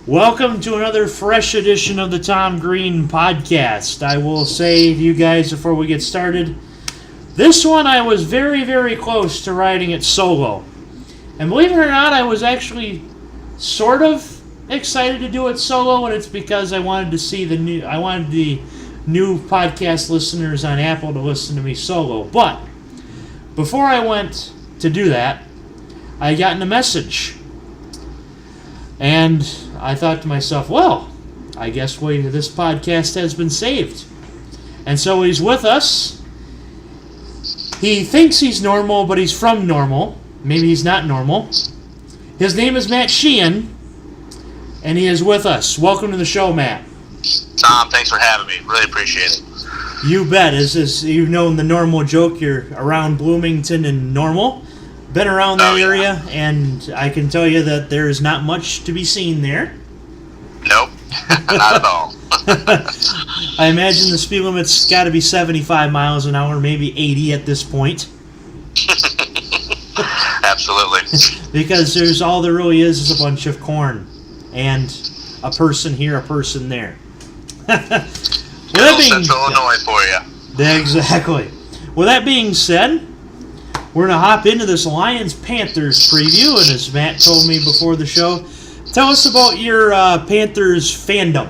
Welcome to another fresh edition of the Tom Green Podcast. I will say to you guys before we get started, this one I was very, very close to riding it solo. And believe it or not, I was actually sort of excited to do it solo, and it's because I wanted the new podcast listeners on Apple to listen to me solo. But before I went to do that, I had gotten a message. And I thought to myself, well, I guess this podcast has been saved. And so he's with us. He thinks he's normal, but he's from normal. Maybe he's not normal. His name is Matt Sheehan, and he is with us. Welcome to the show, Matt. Tom, thanks for having me. Really appreciate it. You bet. You've known the normal joke. You're around Bloomington and Normal. Been around that area, and I can tell you that there's not much to be seen there. Nope, not at all. I imagine the speed limit's got to be 75 miles an hour, maybe 80 at this point. Absolutely. Because all there really is a bunch of corn and a person here, a person there. Central Illinois for you. Exactly. With that being said, we're going to hop into this Lions-Panthers preview, and as Matt told me before the show, tell us about your Panthers fandom.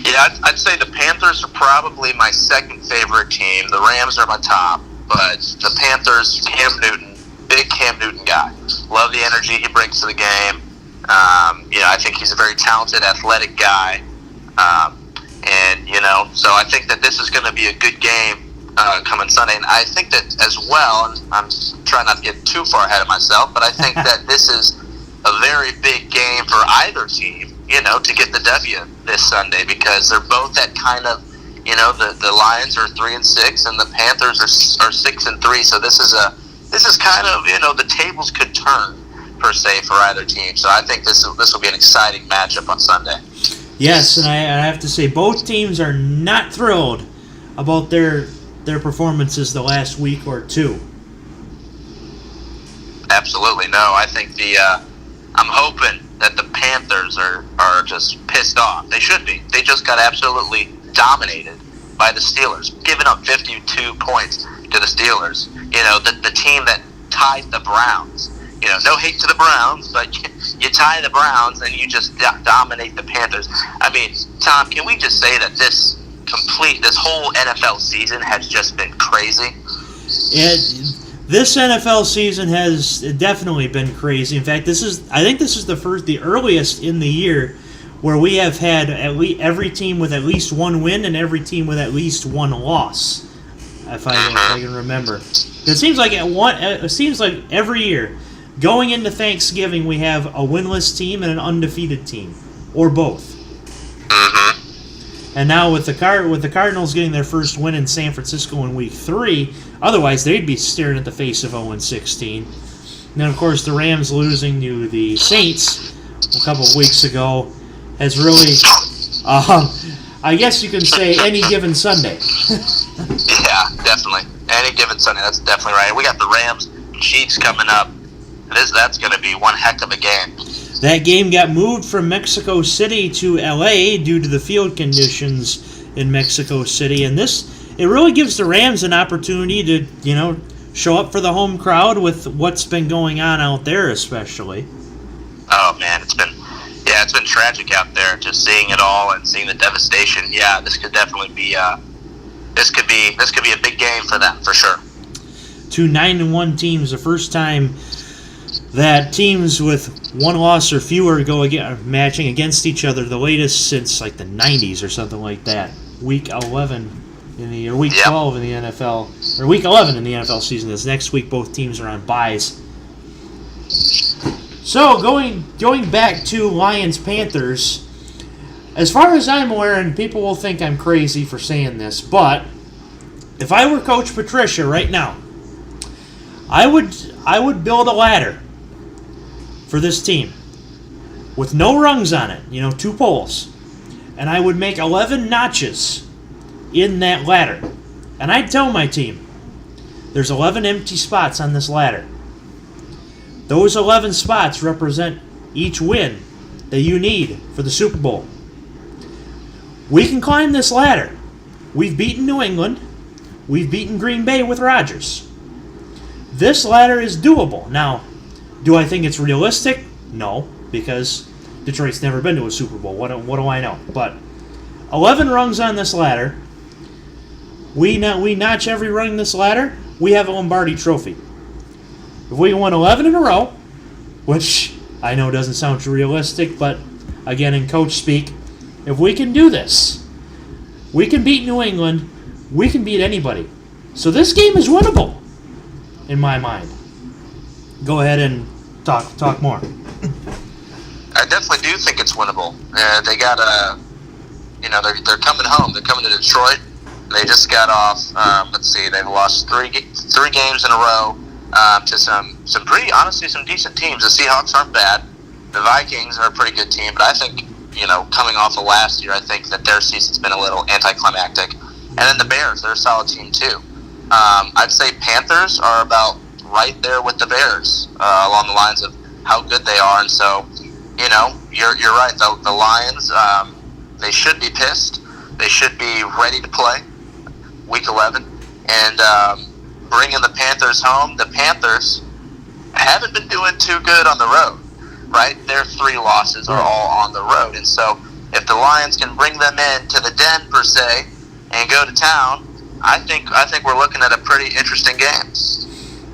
Yeah, I'd say the Panthers are probably my second favorite team. The Rams are my top, but the Panthers, Cam Newton, big Cam Newton guy. Love the energy he brings to the game. I think he's a very talented, athletic guy. So I think that this is going to be a good game coming Sunday, and I think that as well, and I'm trying not to get too far ahead of myself, but I think that this is a very big game for either team, to get the W this Sunday, because they're both at kind of, the Lions are 3-6 and the Panthers are 6-3, so this is kind of, the tables could turn per se for either team. So I think this will be an exciting matchup on Sunday. Yes, and I have to say both teams are not thrilled about their performances the last week or two. Absolutely. No, I think I'm hoping that the Panthers are just pissed off. They should be. They just got absolutely dominated by the Steelers, giving up 52 points to the Steelers. The team that tied the Browns. No hate to the Browns, but you tie the Browns and you just dominate the Panthers. I mean, Tom, can we just say that this whole NFL season has just been crazy? This NFL season has definitely been crazy. In fact, I think this is the earliest in the year where we have had every team with at least one win and every team with at least one loss, if I can remember. It seems like every year, going into Thanksgiving, we have a winless team and an undefeated team, or both. And now with the Cardinals getting their first win in San Francisco in Week 3, otherwise they'd be staring at the face of 0-16. And then, of course, the Rams losing to the Saints a couple of weeks ago has really, I guess you can say, any given Sunday. Yeah, definitely. Any given Sunday, that's definitely right. We got the Rams Chiefs coming up. That's going to be one heck of a game. That game got moved from Mexico City to L.A. due to the field conditions in Mexico City, and it really gives the Rams an opportunity to, show up for the home crowd with what's been going on out there, especially. Oh man, it's been tragic out there, just seeing it all and seeing the devastation. Yeah, this could definitely be this could be a big game for them for sure. 2 9-1 teams, the first time that teams with one loss or fewer go matching against each other, the latest since like the 90s or something like that. Week 11 Week 12 in the NFL, or Week 11 in the NFL season. This next week, both teams are on byes. So going back to Lions-Panthers, as far as I'm aware, and people will think I'm crazy for saying this, but if I were Coach Patricia right now, I would build a ladder for this team with no rungs on it, 2 poles. And I would make 11 notches in that ladder. And I'd tell my team, there's 11 empty spots on this ladder. Those 11 spots represent each win that you need for the Super Bowl. We can climb this ladder. We've beaten New England. We've beaten Green Bay with Rodgers. This ladder is doable. Now, do I think it's realistic? No, because Detroit's never been to a Super Bowl. What do I know? But 11 rungs on this ladder. We notch every rung this ladder, we have a Lombardi trophy. If we win 11 in a row, which I know doesn't sound too realistic, but again, in coach speak, if we can do this, we can beat New England, we can beat anybody. So this game is winnable, in my mind. Go ahead and talk more. I definitely do think it's winnable. They got they're coming home. They're coming to Detroit. They just got off. They've lost three games in a row to some pretty, honestly, some decent teams. The Seahawks aren't bad. The Vikings are a pretty good team, but I think, coming off of last year, I think that their season's been a little anticlimactic. And then the Bears, they're a solid team too. I'd say Panthers are about right there with the Bears, along the lines of how good they are. And so, you're right. The Lions, they should be pissed. They should be ready to play Week 11. And bringing the Panthers home, the Panthers haven't been doing too good on the road, right? Their 3 losses are all on the road. And so if the Lions can bring them in to the den, per se, and go to town, I think we're looking at a pretty interesting game.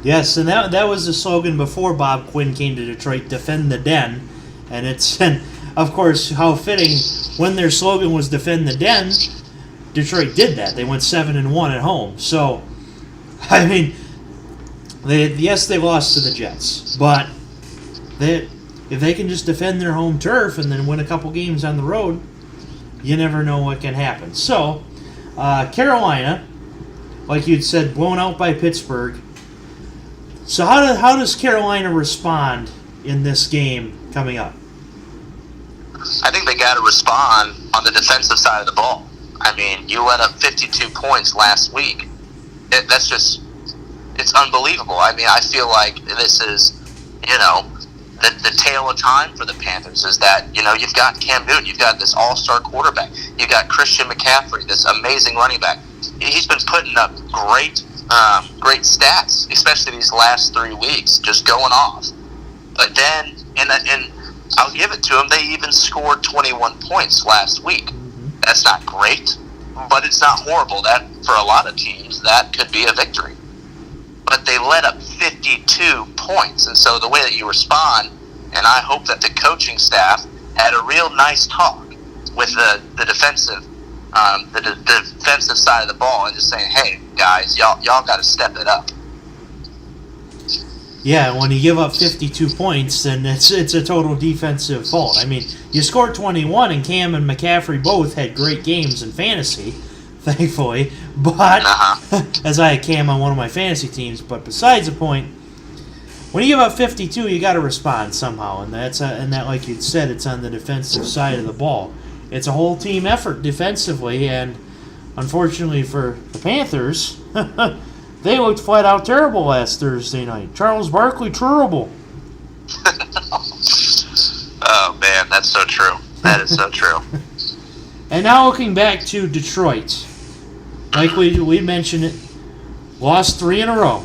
Yes, and that was the slogan before Bob Quinn came to Detroit, defend the den. And of course, how fitting, when their slogan was defend the den, Detroit did that. They went 7-1 at home. So, I mean, they lost to the Jets, but if they can just defend their home turf and then win a couple games on the road, you never know what can happen. So, Carolina, like you'd said, blown out by Pittsburgh. So how does Carolina respond in this game coming up? I think they got to respond on the defensive side of the ball. I mean, you let up 52 points last week. It's unbelievable. I mean, I feel like this is, the tale of time for the Panthers is that, you've got Cam Newton, you've got this all-star quarterback, you've got Christian McCaffrey, this amazing running back. He's been putting up great stats, especially these last 3 weeks, just going off. But then, and I'll give it to him, they even scored 21 points last week. That's not great, but it's not horrible. That, for a lot of teams, that could be a victory. But they let up 52 points, and so the way that you respond, and I hope that the coaching staff had a real nice talk with the defensive side of the ball, and just saying, hey guys, y'all got to step it up. Yeah, when you give up 52 points, then it's a total defensive fault. I mean, you scored 21, and Cam and McCaffrey both had great games in fantasy, thankfully. But as I had Cam on one of my fantasy teams, but besides the point, when you give up 52, you got to respond somehow, and that, like you said, it's on the defensive side of the ball. It's a whole team effort defensively, and unfortunately for the Panthers, they looked flat out terrible last Thursday night. Charles Barkley, terrible. Oh, man, that's so true. That is so true. And now looking back to Detroit, like we mentioned it, lost 3 in a row.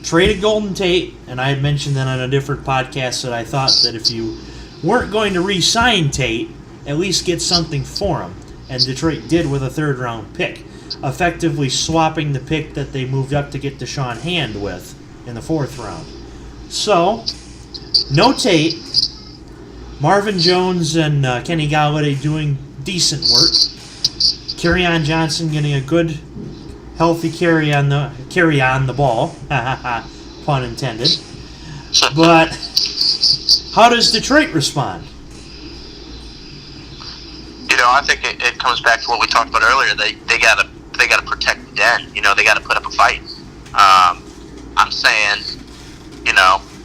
Traded Golden Tate, and I had mentioned that on a different podcast that I thought that if you weren't going to re-sign Tate, at least get something for him. And Detroit did with a 3rd-round pick, effectively swapping the pick that they moved up to get Deshaun Hand with in the 4th round. So, no Tate. Marvin Jones and Kenny Galladay doing decent work. Kerryon Johnson getting a good, healthy carry on the ball. Pun intended. But how does Detroit respond? I think it comes back to what we talked about earlier. They gotta protect the den. They gotta put up a fight. I'm saying,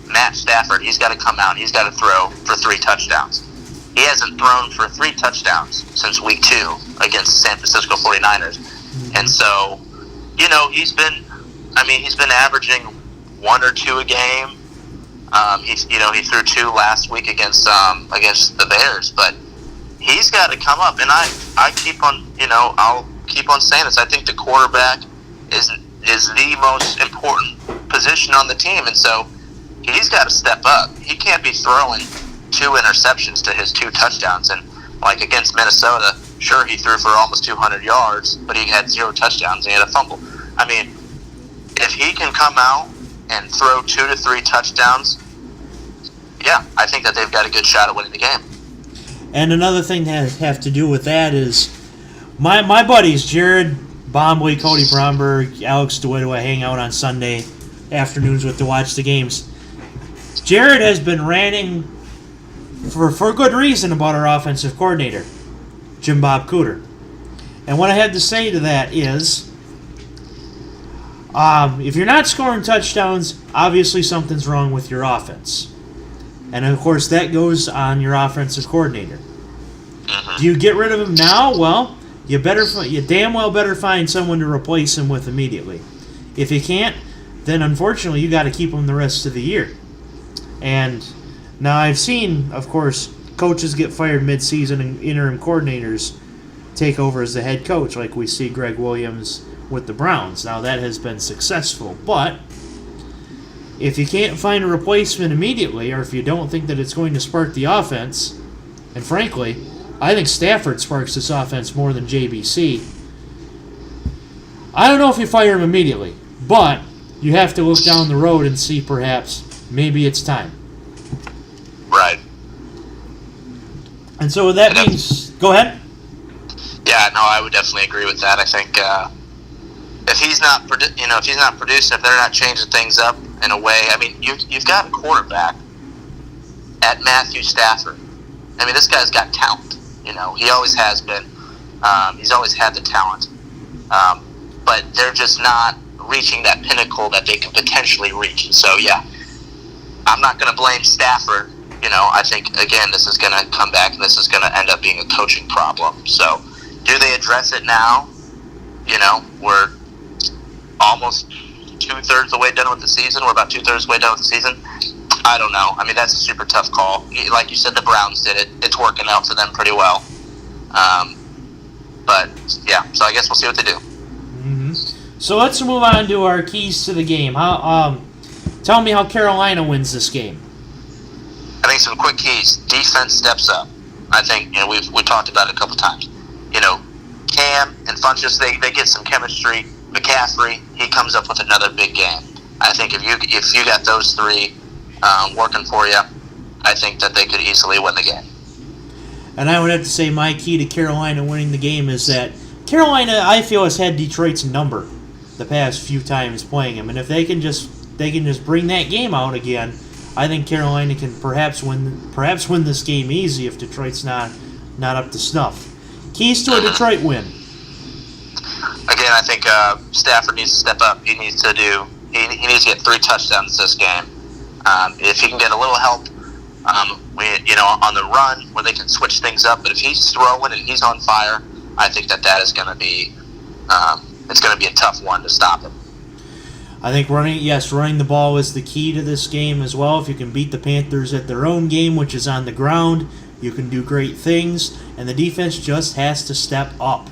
Matt Stafford, he's got to come out and he's got to throw for 3 touchdowns. He hasn't thrown for 3 touchdowns since week 2 against San Francisco 49ers. And so, he's been averaging 1 or 2 a game. He threw 2 last week against the Bears, but he's got to come up. And I keep on, I'll keep on saying this. I think the quarterback is the most important position on the team, and so he's got to step up. He can't be throwing 2 interceptions to his 2 touchdowns. And like against Minnesota, sure, he threw for almost 200 yards, but he had 0 touchdowns and he had a fumble. I mean, if he can come out and throw 2 to 3 touchdowns, yeah, I think that they've got a good shot at winning the game. And another thing that have to do with that is my buddies, Jared Bombly, Cody Bromberg, Alex DeWitt, who I hang out on Sunday afternoons with to watch the games. Jared has been ranting for good reason about our offensive coordinator, Jim Bob Cooter. And what I have to say to that is, if you're not scoring touchdowns, obviously something's wrong with your offense. And of course, that goes on your offensive coordinator. Do you get rid of him now? Well, you damn well better find someone to replace him with immediately. If you can't, then unfortunately you got to keep him the rest of the year. And now I've seen, of course, coaches get fired mid-season and interim coordinators take over as the head coach, like we see Greg Williams with the Browns. Now that has been successful, but if you can't find a replacement immediately, or if you don't think that it's going to spark the offense, and frankly, I think Stafford sparks this offense more than JBC. I don't know if you fire him immediately, but you have to look down the road and see perhaps maybe it's time. Right. And so with that means, go ahead. Yeah, no, I would definitely agree with that. I think if he's not, producing, if they're not changing things up in a way, I mean, you've got a quarterback at Matthew Stafford. I mean, this guy's got talent. He always has been. He's always had the talent. But they're just not reaching that pinnacle that they can potentially reach. And so, yeah, I'm not going to blame Stafford. I think, again, this is going to come back and this is going to end up being a coaching problem. So, do they address it now? We're almost 2/3 the way done with the season. We're about 2/3 the way done with the season. I don't know. I mean, that's a super tough call. Like you said, the Browns did it. It's working out for them pretty well. But, yeah, so I guess we'll see what they do. Mm-hmm. So let's move on to our keys to the game. Tell me how Carolina wins this game. I think some quick keys. Defense steps up. I think, we talked about it a couple times. Cam and Funchess, they get some chemistry. McCaffrey, he comes up with another big game. I think if you got those 3 working for you, I think that they could easily win the game. And I would have to say my key to Carolina winning the game is that Carolina, I feel, has had Detroit's number the past few times playing him, and if they can just bring that game out again, I think Carolina can perhaps win this game easy if Detroit's not up to snuff. Keys to a Detroit win. Again, I think Stafford needs to step up. He needs to get 3 touchdowns this game. If he can get a little help, on the run where they can switch things up. But if he's throwing and he's on fire, I think that is going to be it's going to be a tough one to stop him. I think running the ball is the key to this game as well. If you can beat the Panthers at their own game, which is on the ground, you can do great things. And the defense just has to step up.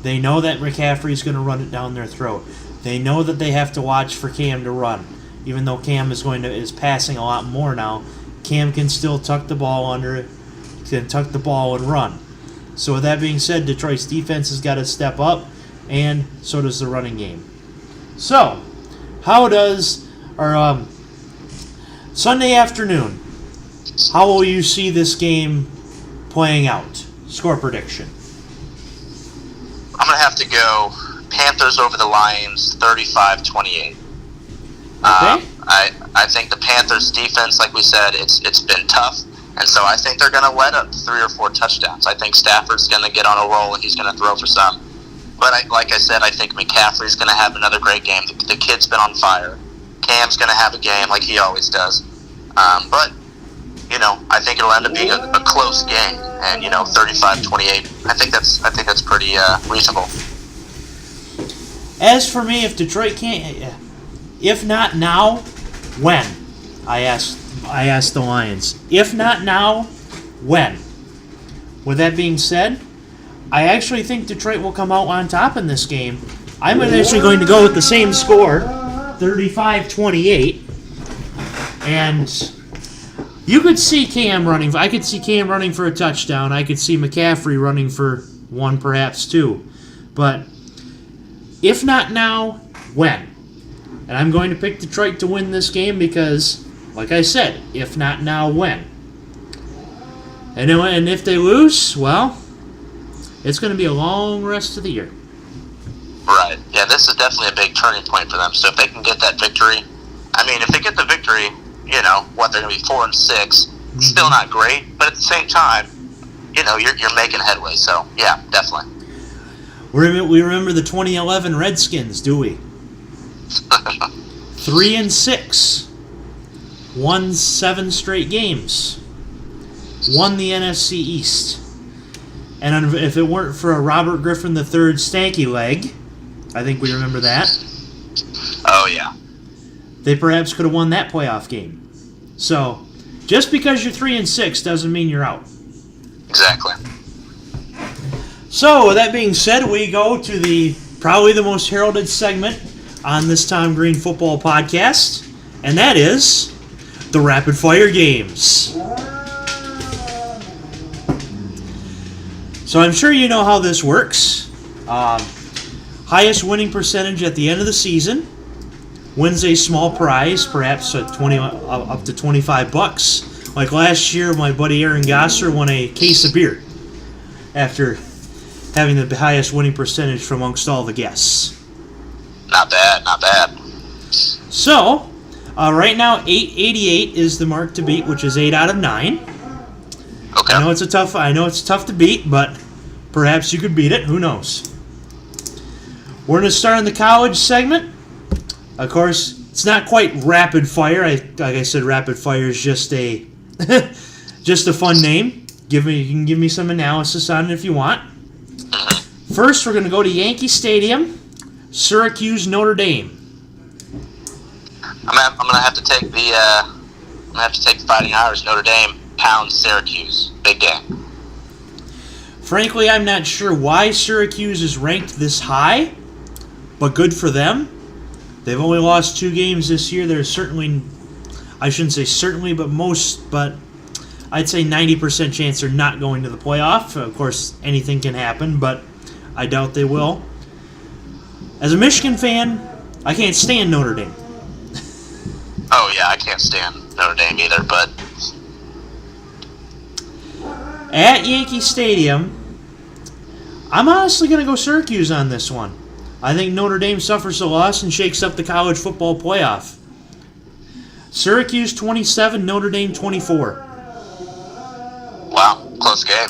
They know that McCaffrey's going to run it down their throat. They know that they have to watch for Cam to run. Even though Cam is passing a lot more now, Cam can still tuck the ball and run. So with that being said, Detroit's defense has got to step up, and so does the running game. So, how does our Sunday afternoon? How will you see this game playing out? Score prediction. I'm going to have to go Panthers over the Lions, 35-28. Okay. I think the Panthers' defense, like we said, it's been tough, and so I think they're going to let up 3 or 4 touchdowns. I think Stafford's going to get on a roll, and he's going to throw for some. But like I said, I think McCaffrey's going to have another great game. The kid's been on fire. Cam's going to have a game like he always does. But, I think it'll end up being a close game, and 35-28. I think that's pretty reasonable. As for me, if Detroit can't, if not now, when? I asked I asked the Lions. If not now, when? With that being said, I actually think Detroit will come out on top in this game. I'm actually going to go with the same score, 35-28. And you could see Cam running. I could see Cam running for a touchdown. I could see McCaffrey running for one, perhaps two. But if not now, when? And I'm going to pick Detroit to win this game because, like I said, if not now, when? And if they lose, well, it's going to be a long rest of the year. Right. Yeah, this is definitely a big turning point for them. So if they can get that victory, I mean, if they get the victory, you know, they're going to be 4-6. Mm-hmm. Still not great, but at the same time, you know, you're making headway. So, yeah, definitely. We remember the 2011 Redskins, do we? 3-6. Won 7 straight games. Won the NFC East. And if it weren't for a Robert Griffin III stanky leg, I think we remember that. Oh, yeah. They perhaps could have won that playoff game. So, just because you're 3-6 doesn't mean you're out. Exactly. So, with that being said, we go to probably the most heralded segment on this Tom Green Football Podcast, and that is the Rapid Fire Games. So I'm sure you know how this works. Highest winning percentage at the end of the season wins a small prize, perhaps up to $25. Like last year, my buddy Aaron Gosser won a case of beer after having the highest winning percentage from amongst all the guests. Not bad, not bad. So, right now, 888 is the mark to beat, which is 8 out of 9. Okay. I know it's tough to beat, but perhaps you could beat it. Who knows? We're going to start in the college segment. Of course, it's not quite rapid fire. Like I said, rapid fire is just a just a fun name. You can give me some analysis on it if you want. First, we're going to go to Yankee Stadium, Syracuse, Notre Dame. I'm going to have to take the Fighting Irish, Notre Dame, pound Syracuse. Big game. Frankly, I'm not sure why Syracuse is ranked this high, but good for them. They've only lost 2 games this year. There's certainly, I shouldn't say certainly, but I'd say 90% chance they're not going to the playoff. Of course, anything can happen, but I doubt they will. As a Michigan fan, I can't stand Notre Dame. Oh, yeah, I can't stand Notre Dame either, but... At Yankee Stadium, I'm honestly going to go Syracuse on this one. I think Notre Dame suffers a loss and shakes up the college football playoff. Syracuse 27, Notre Dame 24. Wow, close game.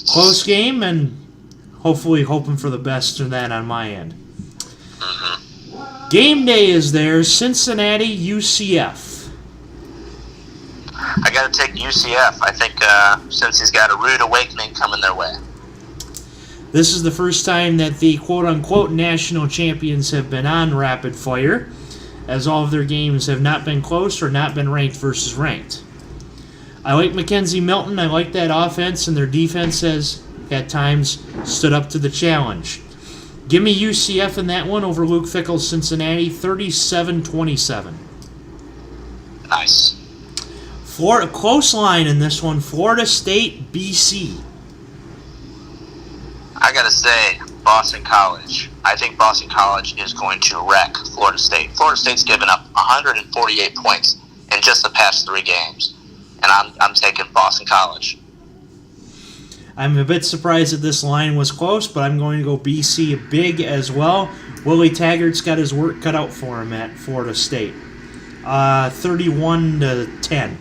Close game, and hopefully hoping for the best of that on my end. Mm-hmm. Game day is there, Cincinnati, UCF. I got to take UCF. I think since he's got a rude awakening coming their way. This is the first time that the quote-unquote national champions have been on rapid fire, as all of their games have not been close or not been ranked versus ranked. I like Mackenzie Milton. I like that offense, and their defense has, at times, stood up to the challenge. Give me UCF in that one over Luke Fickell's Cincinnati, 37-27. Nice. Florida, close line in this one, Florida State, BC. I got to say, Boston College. I think Boston College is going to wreck Florida State. Florida State's given up 148 points in just the past 3 games. And I'm taking Boston College. I'm a bit surprised that this line was close, but I'm going to go BC big as well. Willie Taggart's got his work cut out for him at Florida State. 31-10.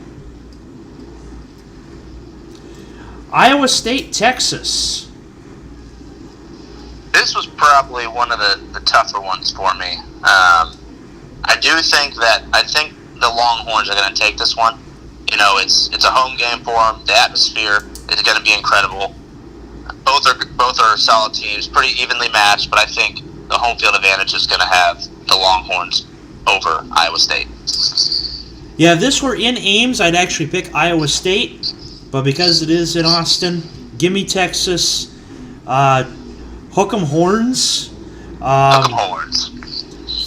Iowa State, Texas. This was probably one of the tougher ones for me. I think the Longhorns are going to take this one. You know, it's a home game for them. The atmosphere is going to be incredible. Both are solid teams, pretty evenly matched, but I think the home field advantage is going to have the Longhorns over Iowa State. Yeah, if this were in Ames, I'd actually pick Iowa State. But because it is in Austin, give me Texas. Hook 'em Horns. Hook 'em Horns.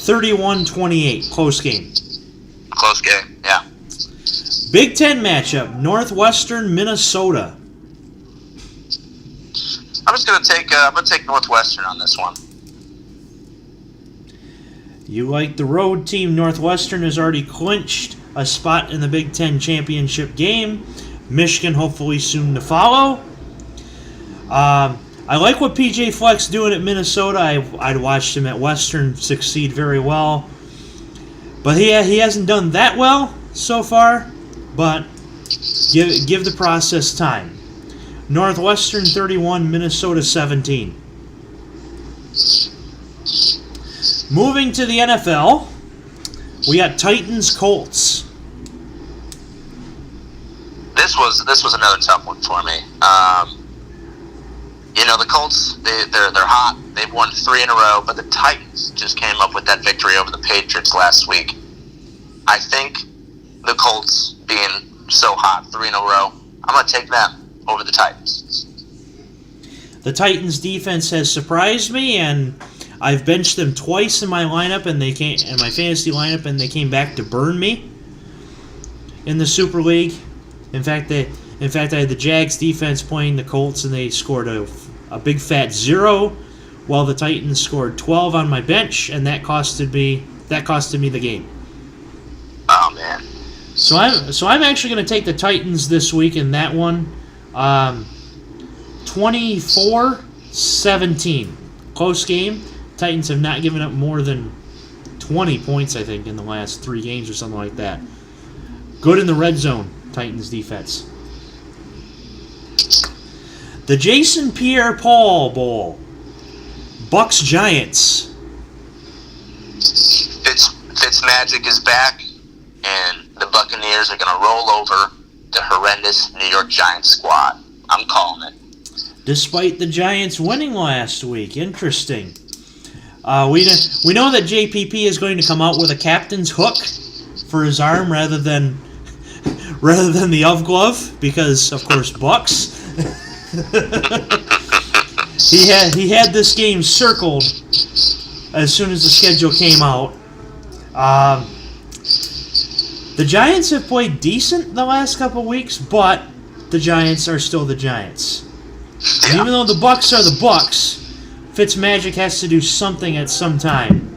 31-28. Close game. Close game, yeah. Big Ten matchup. Northwestern, Minnesota. I'm just gonna take Northwestern on this one. You like the road team. Northwestern has already clinched a spot in the Big Ten championship game. Michigan hopefully soon to follow. I like what PJ Fleck's doing at Minnesota. I'd watched him at Western succeed very well. But he hasn't done that well so far. But give the process time. Northwestern 31, Minnesota 17. Moving to the NFL, we got Titans Colts. This was another tough one for me. The Colts, they're hot. They've won 3 in a row, but the Titans just came up with that victory over the Patriots last week. I think the Colts being so hot, 3 in a row, I'm going to take them over the Titans. The Titans defense has surprised me, and I've benched them twice in my lineup, and my fantasy lineup, and they came back to burn me in the Super League. In fact, I had the Jags defense playing the Colts, and they scored a big fat 0, while the Titans scored 12 on my bench, and that costed me the game. Oh man! So I'm actually going to take the Titans this week in that one. 24-17, close game. Titans have not given up more than 20 points, I think, in the last 3 games or something like that. Good in the red zone, Titans defense. The Jason Pierre-Paul Bowl. Bucks Giants. Fitzmagic is back, and the Buccaneers are going to roll over the horrendous New York Giants squad. I'm calling it. Despite the Giants winning last week. Interesting. We know that JPP is going to come out with a captain's hook for his arm rather than the of glove, because of course Bucks. He had this game circled as soon as the schedule came out. The Giants have played decent the last couple weeks, but the Giants are still the Giants. And even though the Bucks are the Bucks, Fitzmagic has to do something at some time.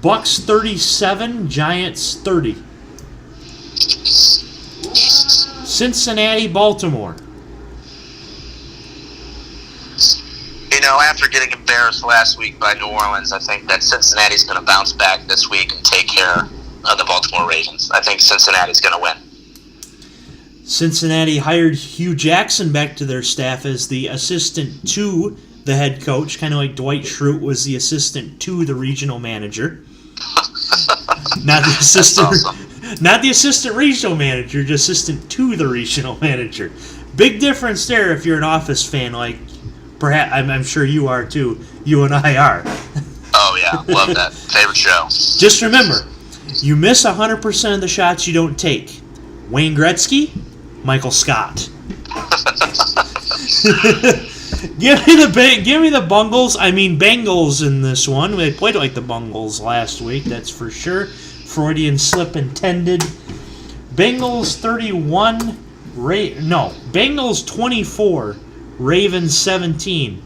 Bucks 37, Giants 30. Cincinnati, Baltimore. After getting embarrassed last week by New Orleans, I think that Cincinnati's going to bounce back this week and take care of the Baltimore Ravens. I think Cincinnati's going to win. Cincinnati hired Hugh Jackson back to their staff as the assistant to the head coach, kind of like Dwight Schrute was the assistant to the regional manager. Not the assistant, awesome. Not the assistant regional manager, just assistant to the regional manager. Big difference there if you're an Office fan, like perhaps I'm sure you are too. You and I are. Oh yeah, love that. Favorite show. Just remember, you miss 100% of the shots you don't take. Wayne Gretzky, Michael Scott. Give me the Bungles. I mean Bengals in this one. They played like the Bungles last week, that's for sure. Freudian slip intended. Bengals 31. Bengals 24. Ravens 17.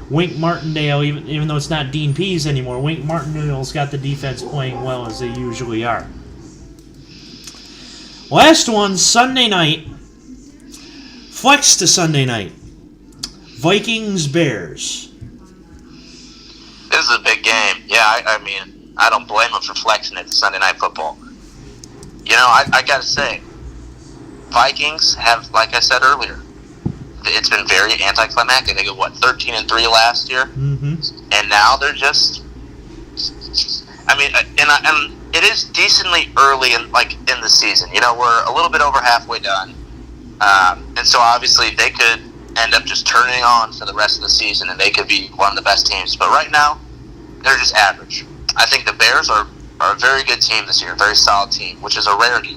Wink Martindale, even though it's not Dean Pease anymore, Wink Martindale's got the defense playing well as they usually are. Last one, Sunday night. Flex to Sunday night. Vikings, Bears. This is a big game. Yeah, I mean, I don't blame them for flexing it to Sunday Night Football. I got to say, Vikings have, like I said earlier, it's been very anticlimactic. They go 13-3 last year, and now they're just. I mean, and it is decently early in the season. We're a little bit over halfway done, and so obviously they could end up just turning on for the rest of the season, and they could be one of the best teams. But right now, they're just average. I think the Bears are a very good team this year, a very solid team, which is a rarity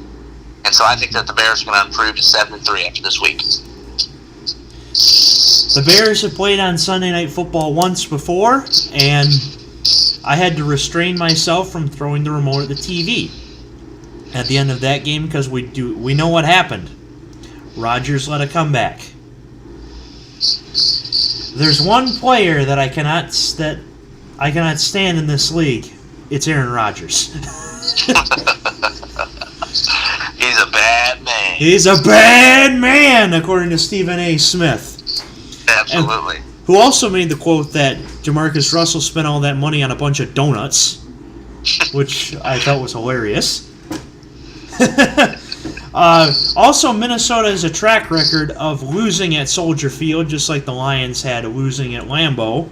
And so I think that the Bears are going to improve to 7-3 after this week. The Bears have played on Sunday Night Football once before, and I had to restrain myself from throwing the remote at the TV at the end of that game because we know what happened. Rodgers led a comeback. There's one player that I cannot stand in this league. It's Aaron Rodgers. He's a bad man. He's a bad man, according to Stephen A. Smith. Absolutely. Who also made the quote that Jamarcus Russell spent all that money on a bunch of donuts, which I thought was hilarious. Also, Minnesota has a track record of losing at Soldier Field, just like the Lions had losing at Lambeau.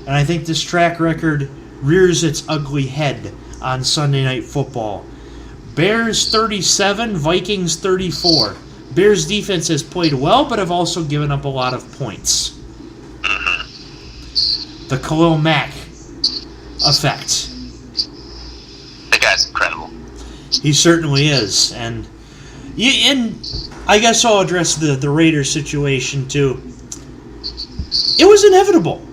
And I think this track record rears its ugly head on Sunday Night Football. Bears 37, Vikings 34. Bears defense has played well, but have also given up a lot of points. The Khalil Mack effect. The guy's incredible. He certainly is. And I guess I'll address the Raiders situation, too. It was inevitable.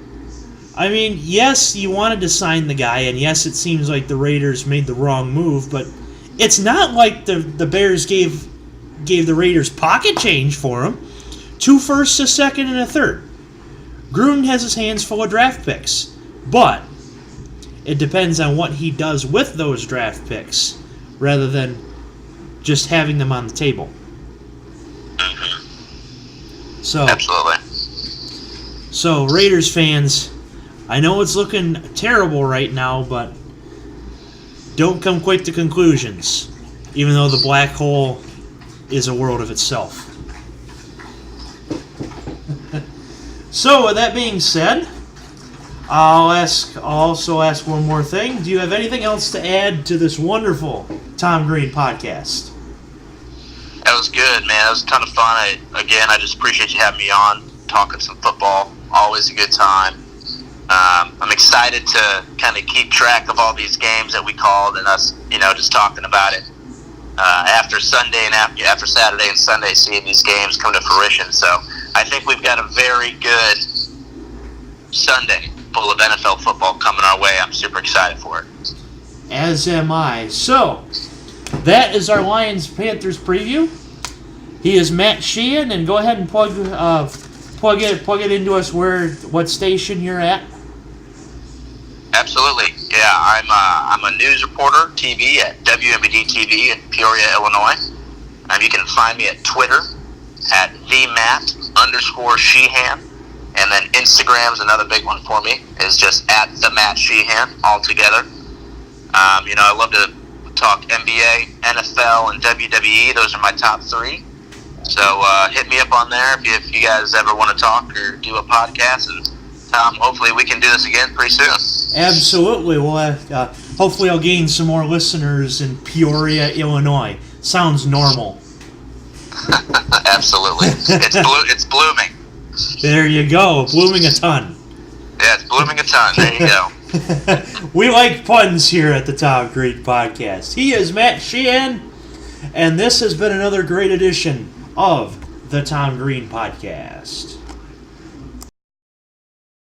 I mean, yes, you wanted to sign the guy, and yes, it seems like the Raiders made the wrong move, but it's not like the Bears gave the Raiders pocket change for him. 2 firsts, a second, and a third. Gruden has his hands full of draft picks, but it depends on what he does with those draft picks rather than just having them on the table. So, absolutely. So, Raiders fans, I know it's looking terrible right now, but don't come quick to conclusions, even though the black hole is a world of itself. So, with that being said, I'll also ask one more thing. Do you have anything else to add to this wonderful Tom Green podcast? That was good, man. That was a ton of fun. I just appreciate you having me on, talking some football. Always a good time. I'm excited to kind of keep track of all these games that we called and us, just talking about it after Sunday and after Saturday and Sunday, seeing these games come to fruition. So I think we've got a very good Sunday full of NFL football coming our way. I'm super excited for it. As am I. So, that is our Lions-Panthers preview. He is Matt Sheehan, and go ahead and plug it into us what station you're at. Absolutely. Yeah, I'm a news reporter, TV at WMBD TV in Peoria, Illinois. You can find me at Twitter at @TheMatt_Sheehan. And then Instagram's another big one for me, is just at the Matt Sheehan all together. I love to talk NBA, NFL, and WWE. Those are my top 3. So hit me up on there if you guys ever want to talk or do a podcast. And hopefully we can do this again pretty soon. Absolutely. Well, hopefully I'll gain some more listeners in Peoria, Illinois. Sounds normal. Absolutely. It's blooming. There you go. Blooming a ton. Yeah, it's blooming a ton. There you go. We like puns here at the Tom Green Podcast. He is Matt Sheehan, and this has been another great edition of the Tom Green Podcast.